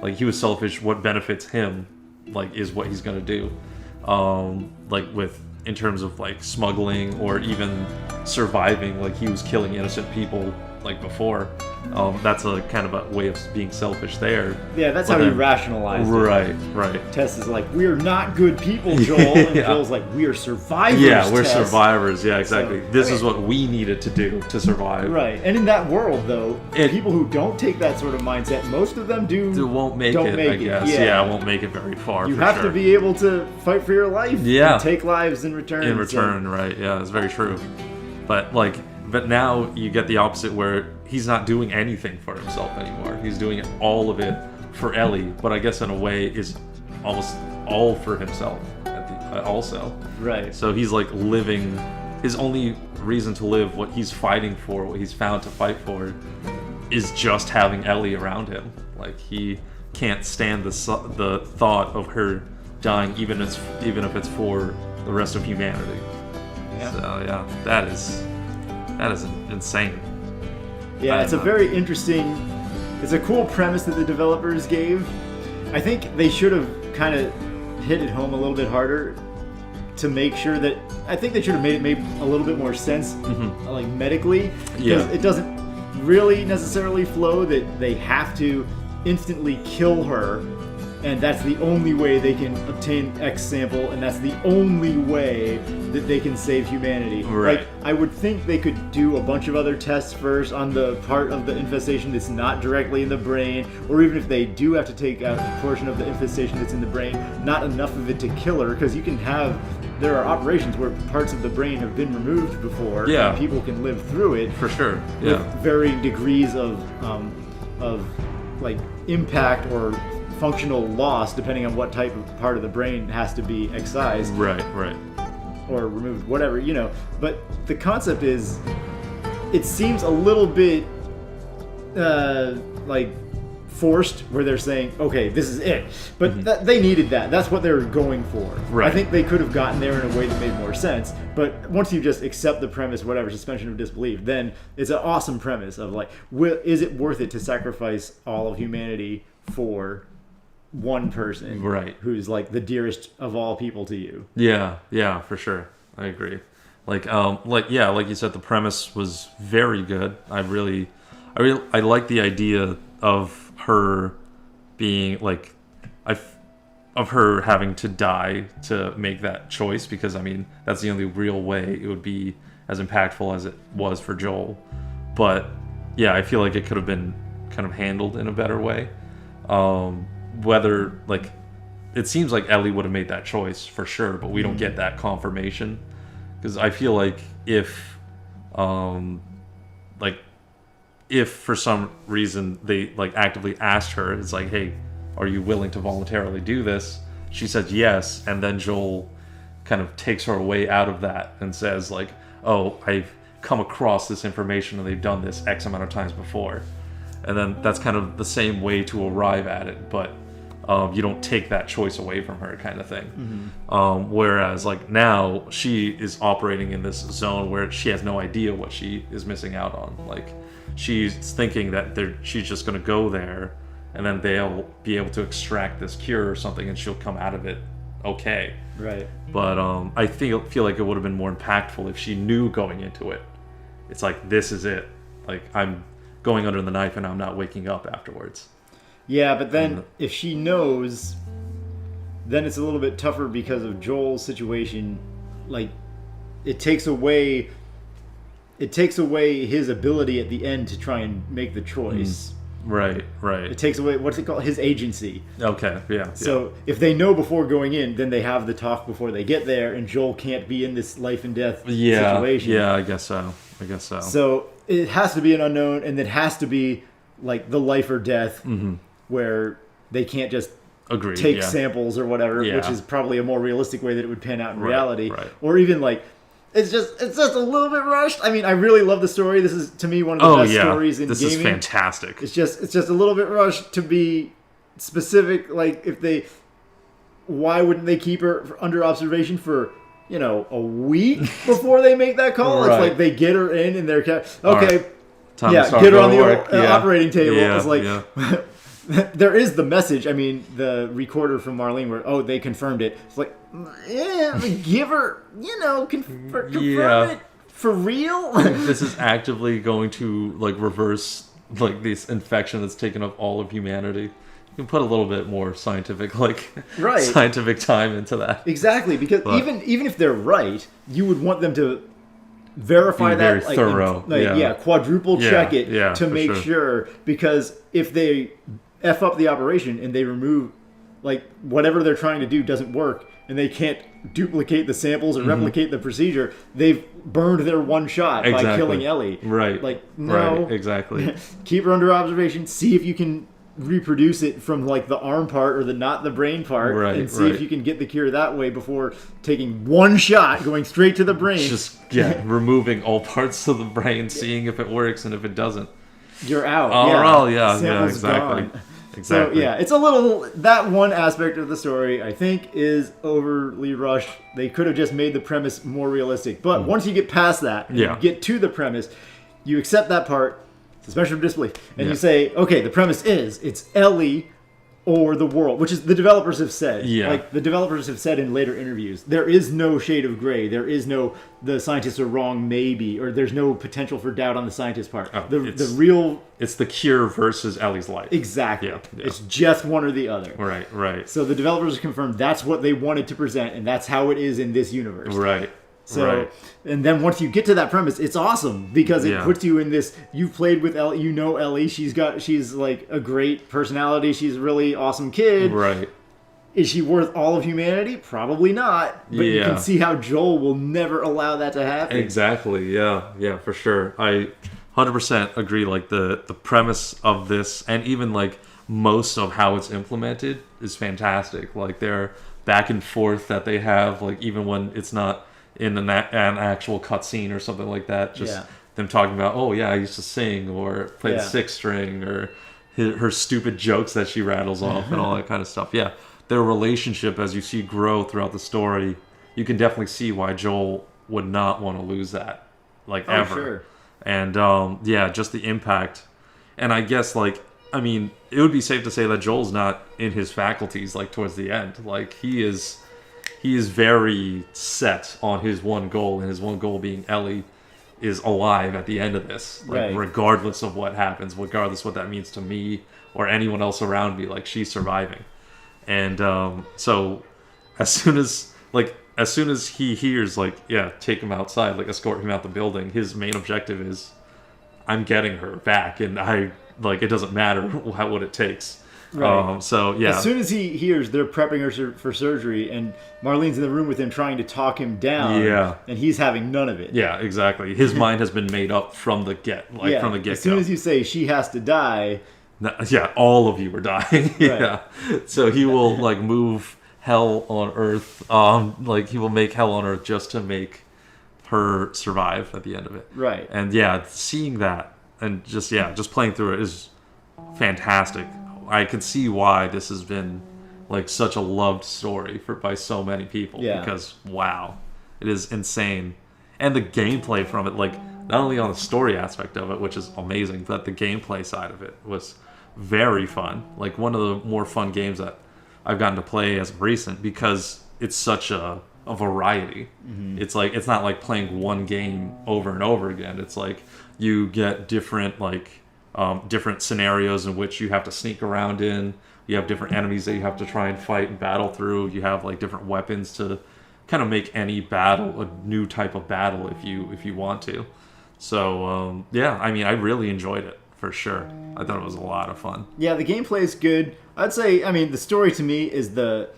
Like, he was selfish. What benefits him, like, is what he's gonna do. Like, in terms of, like, smuggling or even surviving. Like, he was killing innocent people, like, before. That's a kind of a way of being selfish there. Yeah, that's how he rationalized it. Right. Tess is like, we're not good people, Joel. And Joel's like, we are survivors, Yeah, we're Tess. Survivors. Yeah, exactly. So, this is what we needed to do to survive. Right. And in that world, though, people who don't take that sort of mindset, most of them won't make it, I guess. Yeah, won't make it very far. You have to be able to fight for your life. Yeah. And take lives in return. Right. Yeah, it's very true. But now you get the opposite, where he's not doing anything for himself anymore. He's doing all of it for Ellie, but I guess in a way is almost all for himself also. Right. So he's like living, his only reason to live, what he's fighting for, what he's found to fight for, is just having Ellie around him. Like, he can't stand the thought of her dying, even if it's for the rest of humanity. Yeah. So yeah, that is insane. Yeah, it's a very interesting, it's a cool premise that the developers gave. I think they should have kind of hit it home a little bit harder to make sure that, I think they should have made a little bit more sense, like medically, because Yeah. it doesn't really necessarily flow that they have to instantly kill her, and that's the only way they can obtain X sample, and that's the only way that they can save humanity. Right. Like, I would think they could do a bunch of other tests first on the part of the infestation that's not directly in the brain, or even if they do have to take out a portion of the infestation that's in the brain, not enough of it to kill her, because you can have, there are operations where parts of the brain have been removed before, Yeah. and people can live through it For sure. with Yeah. varying degrees of like impact or functional loss, depending on what type of part of the brain has to be excised Right. or removed, whatever, you know. But the concept is, it seems a little bit like forced, where they're saying, okay, this is it. But they needed that. That's what they were going for. Right. I think they could have gotten there in a way that made more sense. But once you just accept the premise, whatever, suspension of disbelief, then it's an awesome premise of like, is it worth it to sacrifice all of humanity for one person, Right. who's like the dearest of all people to you? Yeah, for sure. I agree. Like you said, the premise was very good. I like the idea of her being like, of her having to die to make that choice, because I mean, that's the only real way it would be as impactful as it was for Joel. But yeah, I feel like it could have been kind of handled in a better way. Whether, like, it seems like Ellie would have made that choice for sure, but we don't get that confirmation, because I feel like if for some reason they like actively asked her, it's like, hey, are you willing to voluntarily do this? She said yes, and then Joel kind of takes her away out of that and says like, oh, I've come across this information and they've done this X amount of times before. And then that's kind of the same way to arrive at it, but you don't take that choice away from her, kind of thing. Whereas like now she is operating in this zone where she has no idea what she is missing out on. Like, she's thinking that she's just going to go there and then they'll be able to extract this cure or something and she'll come out of it okay. Right. But I feel like it would have been more impactful if she knew going into it. It's like, this is it. Like, I'm going under the knife and I'm not waking up afterwards. Yeah, but then if she knows, then it's a little bit tougher because of Joel's situation. Like, it takes away his ability at the end to try and make the choice. Right. It takes away, what's it called? His agency. Okay, yeah. So if they know before going in, then they have the talk before they get there, and Joel can't be in this life and death situation. Yeah, I guess so. So it has to be an unknown, and it has to be like the life or death, where they can't just take samples or whatever, which is probably a more realistic way that it would pan out in reality. Right. Or even like, it's just a little bit rushed. I mean, I really love the story. This is, to me, one of the best stories in this gaming. This is fantastic. It's just a little bit rushed to be specific. Like, why wouldn't they keep her under observation for, a week before they make that call? Right. It's like they get her in and they're okay. Right. Time to start Get her on going to the work. operating table. Yeah, It's like there is the message. I mean, the recorder from Marlene where they confirmed it. It's like, give her, confirm it for real. This is actively going to like reverse like this infection that's taken up all of humanity. You can put a little bit more scientific scientific time into that. Exactly, because even if they're right, you would want them to verify that, very thorough. Quadruple check it to make sure. sure, because if they F up the operation and they remove, like, whatever they're trying to do doesn't work and they can't duplicate the samples or replicate the procedure, they've burned their one shot by killing Ellie. Right. Like, no. Right, exactly. Keep her under observation, see if you can reproduce it from like the arm part or the not the brain part, and see if you can get the cure that way before taking one shot, going straight to the brain. Just removing all parts of the brain, seeing if it works, and if it doesn't, you're out. Sample's exactly. Gone. Exactly. So it's a little, that one aspect of the story I think is overly rushed. They could have just made the premise more realistic. But once you get past that, and you get to the premise, you accept that part, suspension of disbelief, and you say, okay, the premise is it's Ellie or the world, which is the developers have said. Like the developers have said in later interviews, there is no shade of gray. There is no the scientists are wrong maybe, or there's no potential for doubt on the scientist part. It's the cure versus Ellie's life. Exactly. It's just one or the other. Right. So the developers confirmed that's what they wanted to present, and that's how it is in this universe. Right. So, and then once you get to that premise, it's awesome because it puts you in this. You've played with Ellie, you know Ellie. She's like a great personality. She's a really awesome kid. Right. Is she worth all of humanity? Probably not. But you can see how Joel will never allow that to happen. Exactly. Yeah, for sure. I 100% agree. Like the premise of this, and even like most of how it's implemented, is fantastic. Like their back and forth that they have, like even when it's not in an actual cutscene or something like that, just them talking about, oh yeah, I used to sing or play the sixth string, or her stupid jokes that she rattles off and all that kind of stuff. Yeah, their relationship as you see grow throughout the story, you can definitely see why Joel would not want to lose that, like ever. Sure. And just the impact. And I guess it would be safe to say that Joel's not in his faculties like towards the end. Like he is very set on his one goal, and his one goal being Ellie is alive at the end of this. Like, regardless of what happens, regardless what that means to me or anyone else around me, like, she's surviving. And so as soon as he hears, take him outside, escort him out the building, his main objective is, I'm getting her back, and it doesn't matter what it takes. Right. As soon as he hears they're prepping her for surgery, and Marlene's in the room with him trying to talk him down, and he's having none of it. Yeah, exactly. His mind has been made up from the get-go. As soon as you say she has to die, all of you are dying. So he will move hell on earth. He will make hell on earth just to make her survive at the end of it. Right. And seeing that and just playing through it is fantastic. I can see why this has been such a loved story by so many people, because wow, it is insane. And the gameplay from it, not only on the story aspect of it, which is amazing, but the gameplay side of it was very fun. One of the more fun games that I've gotten to play as of recent, because it's such a variety. Mm-hmm. It's not like playing one game over and over again. It's you get different different scenarios in which you have to sneak around in. You have different enemies that you have to try and fight and battle through. You have different weapons to kind of make any battle a new type of battle if you want to. So I really enjoyed it for sure. I thought it was a lot of fun. Yeah, the gameplay is good. I'd say the story to me is the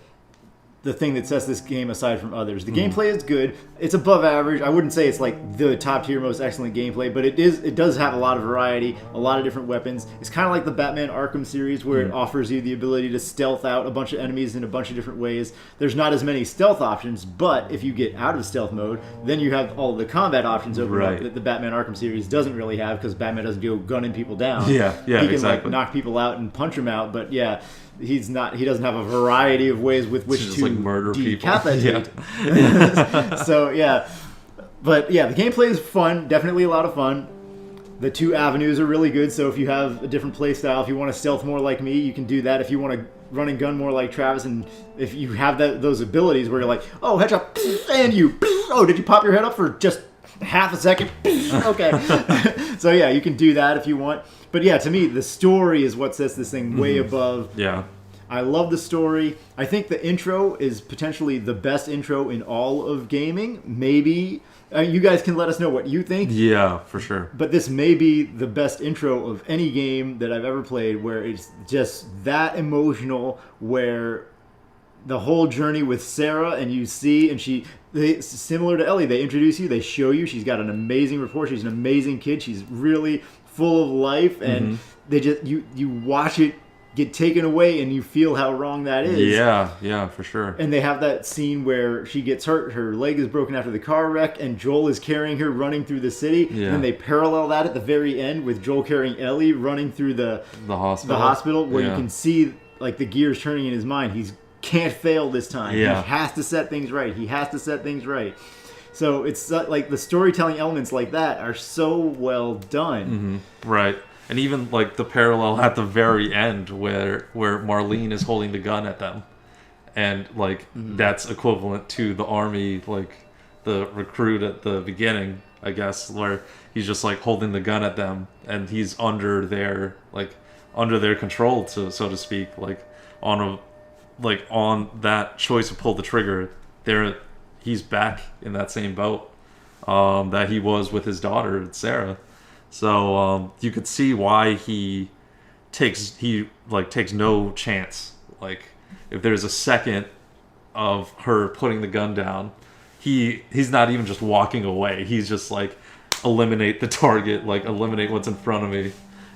thing that sets this game aside from others. The gameplay is good. It's above average. I wouldn't say it's the top tier, most excellent gameplay, but it does have a lot of variety, a lot of different weapons. It's kind of like the Batman Arkham series, where it offers you the ability to stealth out a bunch of enemies in a bunch of different ways. There's not as many stealth options, but if you get out of stealth mode, then you have all the combat options open up that the Batman Arkham series doesn't really have, because Batman doesn't go gunning people down. He can exactly. Knock people out and punch them out, but he doesn't have a variety of ways with which to murder decapitate. So but the gameplay is fun, definitely a lot of fun. The two avenues are really good, so if you have a different play style, if you want to stealth more like me, you can do that. If you want to run and gun more like Travis, and if you have those abilities where you're like, oh, headshot, and you, oh, did you pop your head up for just half a second? Okay. So you can do that if you want. But to me, the story is what sets this thing way above. Yeah. I love the story. I think the intro is potentially the best intro in all of gaming. Maybe you guys can let us know what you think. Yeah, for sure. But this may be the best intro of any game that I've ever played, where it's just that emotional, where the whole journey with Sarah, and you see, and similar to Ellie, they introduce you, they show you, she's got an amazing rapport, she's an amazing kid, she's really full of life, and they just, you watch it get taken away, and you feel how wrong that is. Yeah, for sure. And they have that scene where she gets hurt, her leg is broken after the car wreck, and Joel is carrying her running through the city. Yeah. And they parallel that at the very end with Joel carrying Ellie running through the hospital where you can see like the gears turning in his mind. He can't fail this time. Yeah. He has to set things right. So it's like the storytelling elements like that are so well done. Mm-hmm. Right. And even like the parallel at the very end where Marlene is holding the gun at them, and like that's equivalent to the army, like the recruit at the beginning, I guess, where he's just like holding the gun at them, and he's under their control, so to speak, like on that choice to pull the trigger. He's back in that same boat that he was with his daughter Sarah. So you could see why he takes no chance. Like if there's a second of her putting the gun down, he's not even just walking away. He's just like eliminate the target, like eliminate what's in front of me,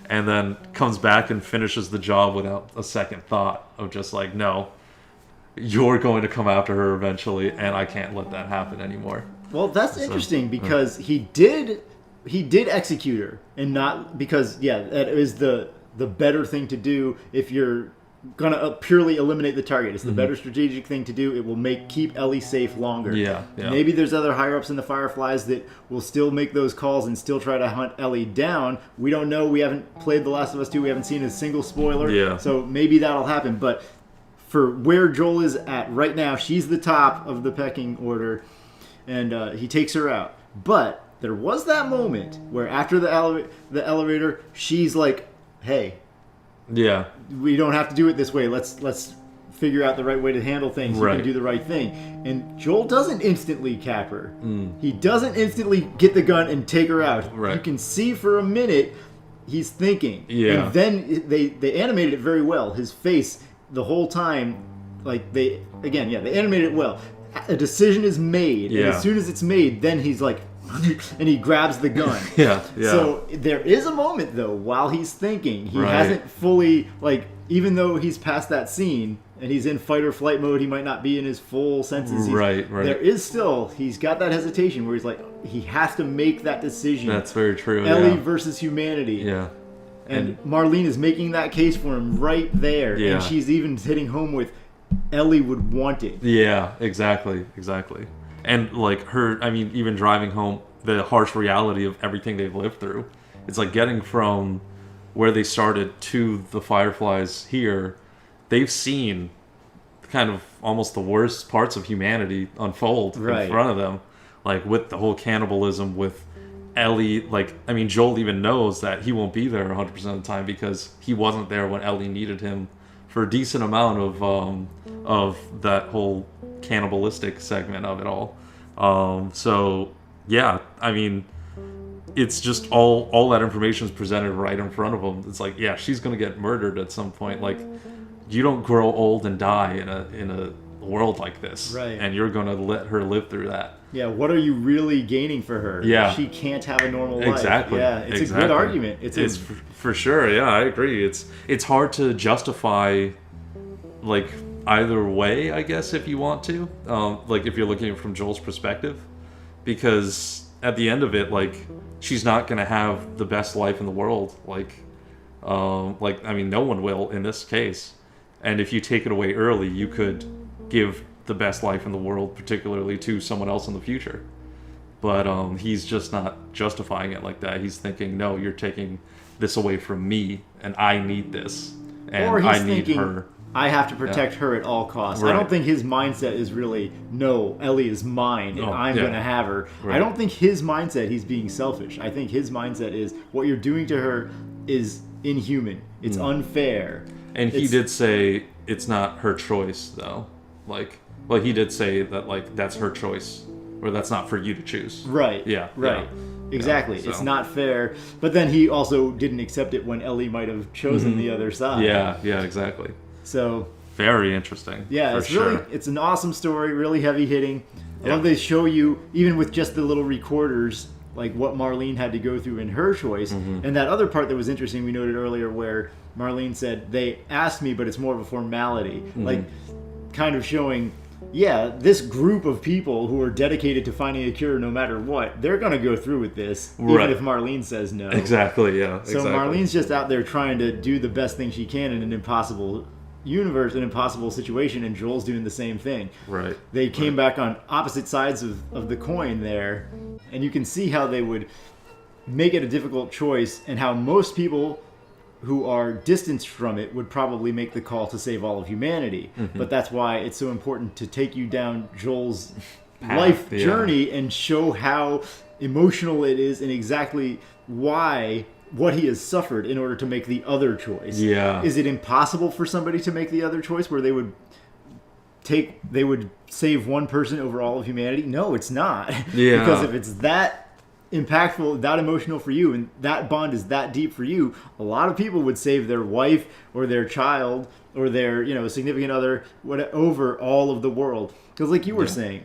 and then comes back and finishes the job without a second thought of just like, no, you're going to come after her eventually, and I can't let that happen anymore. Well, that's interesting because he did execute her, and not because that is the better thing to do if you're gonna purely eliminate the target. It's the better strategic thing to do. It will keep Ellie safe longer. Yeah. Maybe there's other higher ups in the Fireflies that will still make those calls and still try to hunt Ellie down. We don't know. We haven't played The Last of Us 2. We haven't seen a single spoiler. Yeah. So maybe that'll happen. But for where Joel is at right now, she's the top of the pecking order, and he takes her out. But there was that moment where after the elevator, she's like, "Hey, Yeah. we don't have to do it this way. Let's figure out the right way to handle things. You Right. can do the right thing." And Joel doesn't instantly cap her. He doesn't instantly get the gun and take her out. Right. You can see for a minute he's thinking. Yeah. And then they animated it very well. His face the whole time, like they animated it well. A decision is made, and Yeah. as soon as it's made, then he's like, and he grabs the gun. Yeah. So there is a moment though while he's thinking, he Right. hasn't fully, like, even though he's past that scene and he's in fight or flight mode, he might not be in his full senses. Right. There is still, he's got that hesitation where he's like, he has to make that decision. That's very true. Ellie versus humanity. Yeah. And Marlene is making that case for him right there. Yeah. And she's even hitting home with, Ellie would want it. Yeah, exactly. And like even driving home, the harsh reality of everything they've lived through. It's like getting from where they started to the Fireflies here. They've seen kind of almost the worst parts of humanity unfold in front of them. Like with the whole cannibalism, with Ellie, Joel even knows that he won't be there 100% of the time because he wasn't there when Ellie needed him for a decent amount of that whole cannibalistic segment of it all. It's just all that information is presented right in front of them. It's like, yeah, she's gonna get murdered at some point. Like, you don't grow old and die in a world like this, right? And you're gonna let her live through that. Yeah, what are you really gaining for her? Yeah, she can't have a normal life. Exactly. Yeah, it's a good argument. It's for sure. Yeah, I agree. It's hard to justify, like, either way, I guess, if you want to. Like if you're looking at it from Joel's perspective, because at the end of it, like, she's not gonna have the best life in the world. No one will in this case. And if you take it away early, you could give the best life in the world, particularly to someone else in the future. But he's just not justifying it like that. He's thinking, no, you're taking this away from me, and I need this, and or he's I need thinking, her. I have to protect her at all costs. Right. I don't think his mindset is really, no, Ellie is mine, and I'm going to have her. Right. I don't think his mindset, he's being selfish. I think his mindset is, what you're doing to her is inhuman. It's unfair. And he did say it's not her choice, though. Well, he did say that, like, that's her choice, or that's not for you to choose. Right. Yeah. Right. Yeah. Exactly. Yeah, so. It's not fair. But then he also didn't accept it when Ellie might have chosen the other side. Yeah, exactly. So very interesting. Yeah, it's an awesome story, really heavy hitting. I love they show you, even with just the little recorders, like what Marlene had to go through in her choice. And that other part that was interesting, we noted earlier, where Marlene said, they asked me, but it's more of a formality. Like, kind of showing, yeah, this group of people who are dedicated to finding a cure no matter what, they're going to go through with this, even if Marlene says no. Exactly, yeah. So Marlene's just out there trying to do the best thing she can in an impossible universe, an impossible situation, and Joel's doing the same thing. Right. They came back on opposite sides of the coin there, and you can see how they would make it a difficult choice, and how most people who are distanced from it would probably make the call to save all of humanity. But that's why it's so important to take you down Joel's life journey and show how emotional it is and exactly what he has suffered in order to make the other choice. Yeah. Is it impossible for somebody to make the other choice where they would save one person over all of humanity? No, it's not. Yeah. Because if it's that impactful, that emotional for you, and that bond is that deep for you, a lot of people would save their wife or their child or their significant other over all of the world. Because like you were saying,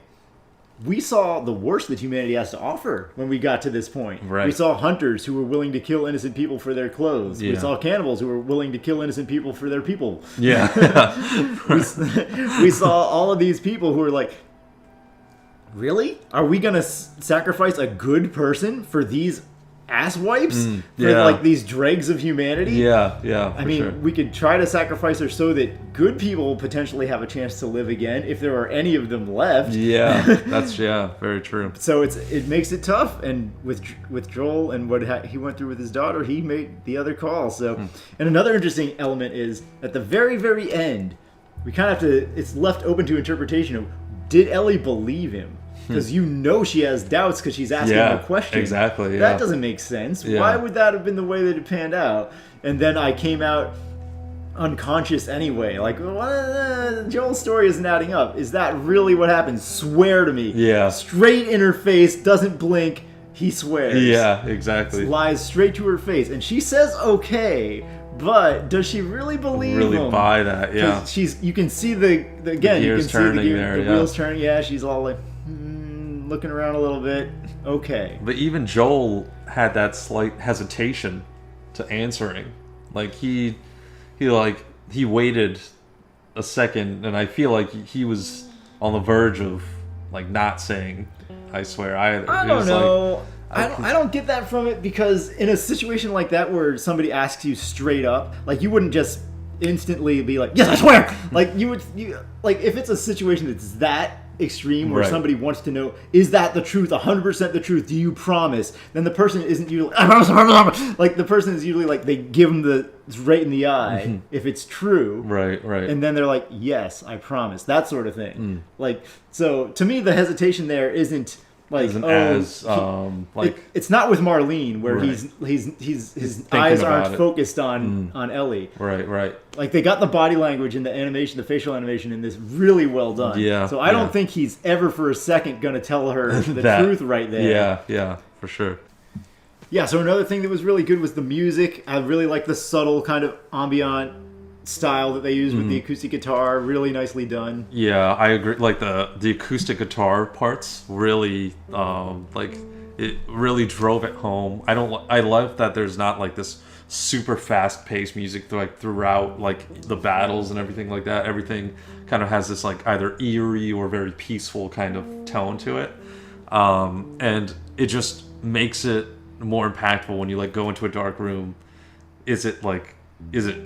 we saw the worst that humanity has to offer when we got to this point. Right. We saw hunters who were willing to kill innocent people for their clothes. Yeah. We saw cannibals who were willing to kill innocent people for their people. Yeah. We saw all of these people who were like, really? Are we going to sacrifice a good person for these asswipes? For like these dregs of humanity? Yeah. I mean, we could try to sacrifice her so that good people potentially have a chance to live again, if there are any of them left. Yeah, that's very true. So it makes it tough, and with Joel and what he went through with his daughter, he made the other call. So, and another interesting element is at the very, very end, we kind of have to. It's left open to interpretation of, did Ellie believe him? Because she has doubts because she's asking him a question. Exactly. Yeah. That doesn't make sense. Yeah. Why would that have been the way that it panned out? And then I came out unconscious anyway. Like, Joel's story isn't adding up. Is that really what happened? Swear to me. Yeah. Straight in her face, doesn't blink. He swears. Yeah, exactly. Lies straight to her face, and she says okay. But does she really believe him? Buy that? Yeah. You can see the wheels turning. Yeah, she's all like looking around a little bit. Okay. But even Joel had that slight hesitation to answering. Like he waited a second, and I feel like he was on the verge of like not saying I swear either. I don't know. I don't get that from it, because in a situation like that where somebody asks you straight up, like, you wouldn't just instantly be like, yes, I swear. Like, like if it's a situation that's that extreme where somebody wants to know, is that the truth, 100% the truth, do you promise? Then the person isn't usually, I promise. Like, the person is usually like, they give them the right in the eye if it's true. Right. And then they're like, yes, I promise. That sort of thing. Like, so to me, the hesitation there isn't like, it's not with Marlene where his eyes aren't focused on Ellie. Right. Like, they got the body language and the animation, the facial animation in this really well done. Yeah. So I don't think he's ever for a second gonna tell her the truth right there. Yeah, for sure. Yeah. So another thing that was really good was the music. I really like the subtle kind of ambient style that they use with the acoustic guitar. Really nicely done. Yeah, I agree. Like the acoustic guitar parts really it really drove it home. I love that there's not like this super fast paced music throughout like the battles and everything like that. Everything kind of has this like either eerie or very peaceful kind of tone to it. And it just makes it more impactful when you like go into a dark room. Is it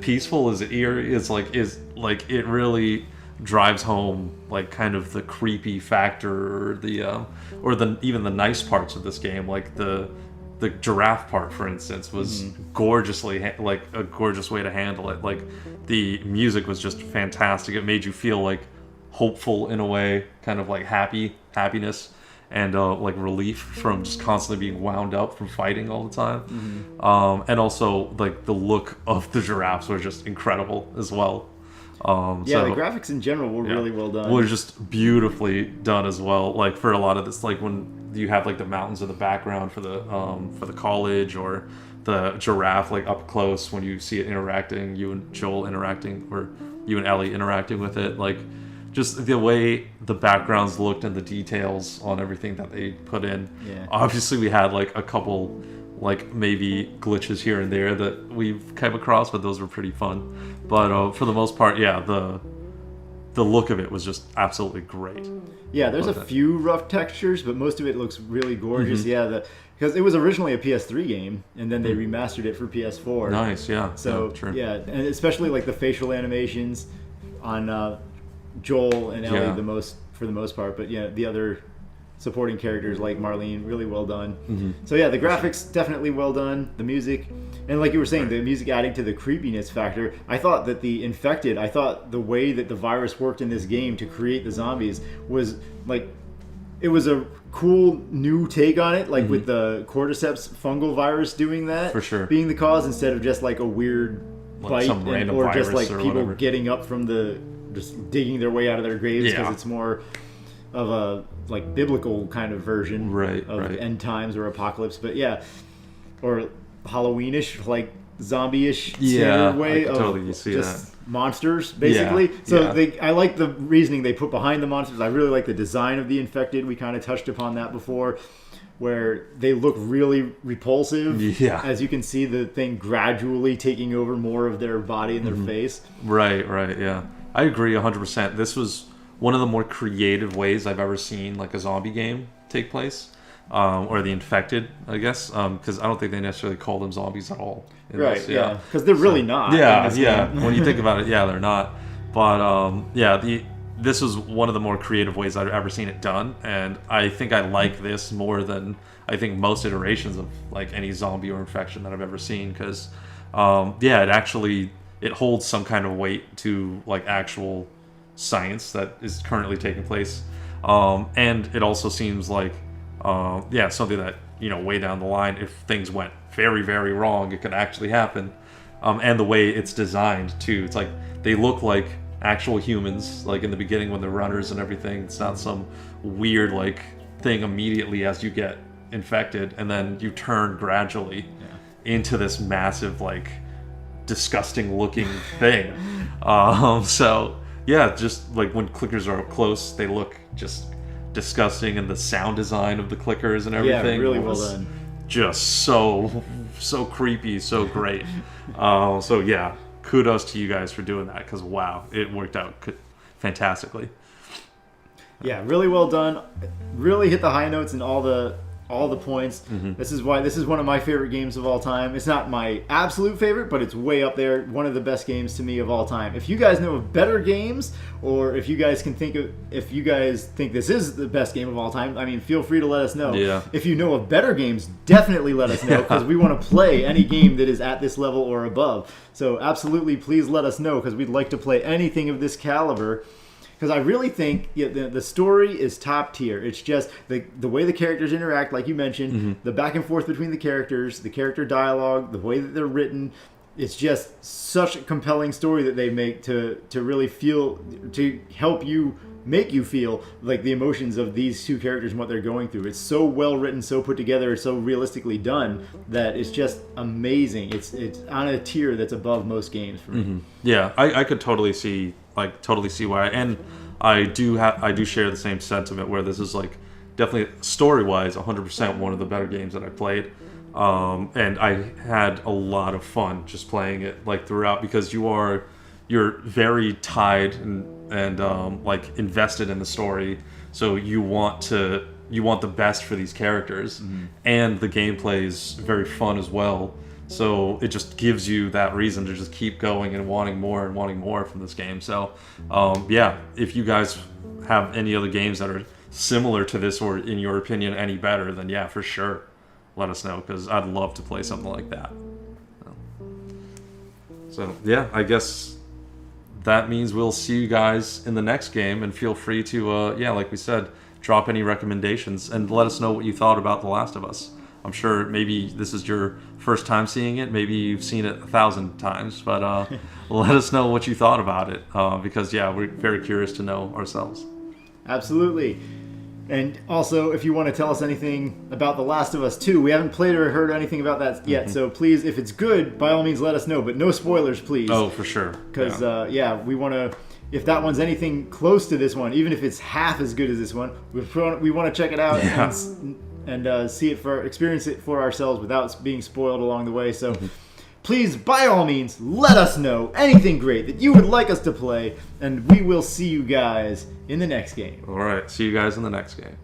peaceful? Is it eerie? It really drives home like kind of the creepy factor or even the nice parts of this game. Like the giraffe part, for instance, was gorgeously like a gorgeous way to handle it. Like the music was just fantastic. It made you feel like hopeful in a way, kind of like happiness. And like relief from just constantly being wound up from fighting all the time. And also like the look of the giraffes was just incredible as well. The graphics in general were really well done. Were just beautifully done as well. Like for a lot of this, like when you have like the mountains in the background for the college, or the giraffe like up close when you see it interacting, you and Joel interacting, or you and Ellie interacting with it, like. Just the way the backgrounds looked and the details on everything that they put in. Yeah. Obviously, we had like a couple like maybe glitches here and there that we've come across, but those were pretty fun. But for the most part, yeah, the look of it was just absolutely great. Yeah, there's a few rough textures, but most of it looks really gorgeous. Mm-hmm. Yeah, because it was originally a PS3 game, and then they remastered it for PS4. Nice, yeah. So yeah, true. yeah, and especially like the facial animations on Joel and Ellie for the most part. But yeah, the other supporting characters like Marlene, really well done. Mm-hmm. So yeah, the graphics definitely well done. The music, and like you were saying, the music adding to the creepiness factor. I thought that I thought the way that the virus worked in this game to create the zombies was like, it was a cool new take on it, like with the Cordyceps fungal virus doing that, For sure. being the cause instead of just like a weird Like bite some random or just virus like or people whatever. getting up from just digging their way out of their graves, because Yeah. it's more of a like biblical kind of version of end times or apocalypse. But yeah, or Halloweenish, like zombie-ish standard way I can of totally see just monsters, basically. Yeah, So yeah. I like the reasoning they put behind the monsters. I really like the design of the infected. We kind of touched upon that before, where they look really repulsive. Yeah. As you can see the thing gradually taking over more of their body and their Mm-hmm. face. Right, yeah. I agree 100%. This was one of the more creative ways I've ever seen like a zombie game take place. Or the infected, I guess, because I don't think they necessarily call them zombies at all. in Right, this, yeah. Because they're really not. Yeah, in this yeah. game. When you think about it, yeah, they're not. But this was one of the more creative ways I've ever seen it done, and I think I like this more than I think most iterations of like any zombie or infection that I've ever seen. Because it holds some kind of weight to like actual science that is currently taking place, and it also seems like something that, you know, way down the line, if things went very, very wrong, it could actually happen. And the way it's designed too, it's like they look like actual humans, like in the beginning when they're runners and everything. It's not some weird like thing immediately as you get infected, and then you turn gradually into this massive, like, disgusting looking thing. So yeah, just like when clickers are up close, they look just disgusting, and the sound design of the clickers and everything, really well was done. just so creepy, so great. So yeah, kudos to you guys for doing that, because wow, it worked out fantastically. Yeah, really well done. Really hit the high notes in all the points. Mm-hmm. This is one of my favorite games of all time. It's not my absolute favorite, but it's way up there. One of the best games to me of all time. If you guys know of better games, or if you guys think this is the best game of all time, I mean, feel free to let us know. Yeah. If you know of better games, definitely let us know, because we want to play any game that is at this level or above. So absolutely, please let us know, because we'd like to play anything of this caliber. Because I really think the story is top tier. It's just the way the characters interact, like you mentioned, the back and forth between the characters, the character dialogue, the way that they're written. It's just such a compelling story that they make to really make you feel like the emotions of these two characters and what they're going through. It's so well written, so put together, so realistically done that it's just amazing. It's on a tier that's above most games for me. Yeah, I could totally see why, and I do share the same sentiment, where this is like definitely story-wise 100% one of the better games that I played, and I had a lot of fun just playing it like throughout, because you're very tied and like invested in the story, so you want the best for these characters, and the gameplay is very fun as well. So it just gives you that reason to just keep going and wanting more from this game. So if you guys have any other games that are similar to this, or in your opinion any better, then yeah, for sure, let us know, because I'd love to play something like that. So yeah, I guess that means we'll see you guys in the next game, and feel free to like we said, drop any recommendations and let us know what you thought about The Last of Us. I'm sure maybe this is your first time seeing it. Maybe you've seen it 1,000 times, but let us know what you thought about it, because yeah, we're very curious to know ourselves. Absolutely. And also, if you want to tell us anything about The Last of Us 2, we haven't played or heard anything about that yet, so please, if it's good, by all means let us know, but no spoilers, please. Oh, for sure. Because, we want to, if that one's anything close to this one, even if it's half as good as this one, we want to check it out and experience it for ourselves without being spoiled along the way. So please, by all means, let us know anything great that you would like us to play, and we will see you guys in the next game. All right, see you guys in the next game.